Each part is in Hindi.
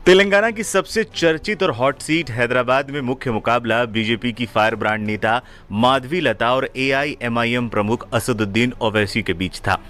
तेलंगाना की सबसे चर्चित और हॉट सीट हैदराबाद में मुख्य मुकाबला बीजेपी की फायर ब्रांड नेता माधवी लता और एआईएमआईएम प्रमुख असदुद्दीन ओवैसी के बीच था।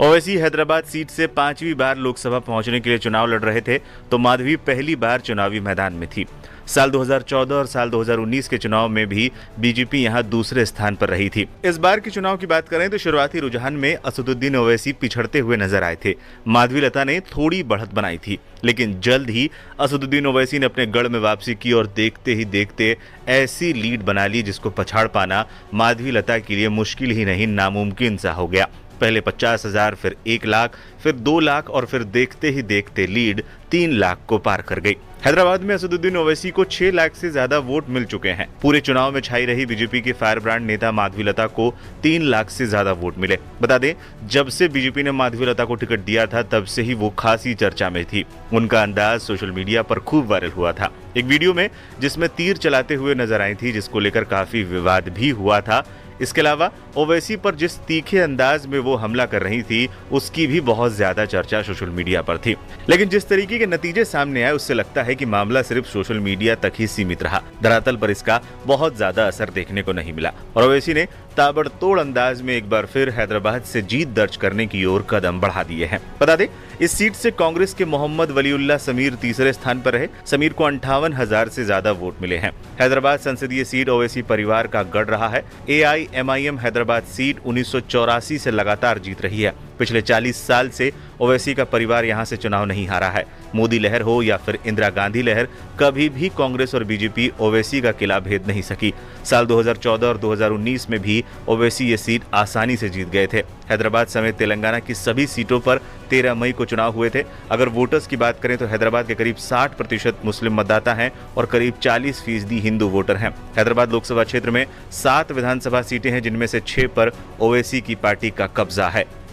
ओवैसी हैदराबाद सीट से 5वीं बार लोकसभा पहुंचने के लिए चुनाव लड़ रहे थे, तो माधवी पहली बार चुनावी मैदान में थी। साल 2014 और साल 2019 के चुनाव में भी बीजेपी यहां दूसरे स्थान पर रही थी। इस बार के चुनाव की बात करें तो शुरुआती रुझान में असदुद्दीन ओवैसी पिछड़ते हुए नजर आए थे। माधवी लता ने थोड़ी बढ़त बनाई थी, लेकिन जल्द ही असदुद्दीन ओवैसी ने अपने गढ़ में वापसी की और देखते ही देखते ऐसी लीड बना ली जिसको पछाड़ पाना माधवी लता के लिए मुश्किल ही नहीं, नामुमकिन सा हो गया। पहले 50,000, फिर 1 लाख, फिर 2 लाख और फिर देखते ही देखते लीड 3 लाख को पार कर गई। हैदराबाद में असदुद्दीन ओवैसी को 6 लाख से ज्यादा वोट मिल चुके हैं। पूरे चुनाव में छाई रही बीजेपी के फायर ब्रांड नेता माधवी लता को 3 लाख से ज्यादा वोट मिले। बता दें, जब से बीजेपी ने माधवी लता को टिकट दिया था तब से ही वो खासी चर्चा में थी। उनका अंदाज सोशल मीडिया पर खूब वायरल हुआ था। एक वीडियो में जिसमें तीर चलाते हुए नजर आई थी, जिसको लेकर काफी विवाद भी हुआ था। इसके अलावा ओवैसी पर जिस तीखे अंदाज में वो हमला कर रही थी, उसकी भी बहुत ज्यादा चर्चा सोशल मीडिया पर थी। लेकिन जिस तरीके के नतीजे सामने आए, उससे लगता है कि मामला सिर्फ सोशल मीडिया तक ही सीमित रहा। धरातल पर इसका बहुत ज्यादा असर देखने को नहीं मिला और ओवैसी ने ताबड़तोड़ अंदाज में एक बार फिर हैदराबाद से जीत दर्ज करने की ओर कदम बढ़ा दिए हैं। बता दें, इस सीट से कांग्रेस के मोहम्मद वलीउल्लाह समीर तीसरे स्थान पर रहे। समीर को 58,000 से ज्यादा वोट मिले हैं। हैदराबाद संसदीय सीट ओवैसी परिवार का गढ़ रहा है। एआईएमआईएम हैदराबाद सीट 1984 से लगातार जीत रही है। पिछले 40 साल से ओवैसी का परिवार यहां से चुनाव नहीं हारा है। मोदी लहर हो या फिर इंदिरा गांधी लहर, कभी भी कांग्रेस और बीजेपी ओवैसी का किला भेद नहीं सकी। साल 2014 और 2019 में भी ओवैसी ये सीट आसानी से जीत गए थे। हैदराबाद समेत तेलंगाना की सभी सीटों पर 13 मई को चुनाव हुए थे। अगर वोटर्स की बात करें तो हैदराबाद के करीब 60% मुस्लिम मतदाता हैं और करीब 40% हिंदू वोटर हैं। हैदराबाद लोकसभा क्षेत्र में 7 विधानसभा सीटें हैं, जिनमें से 6 पर ओवैसी की पार्टी का कब्जा है।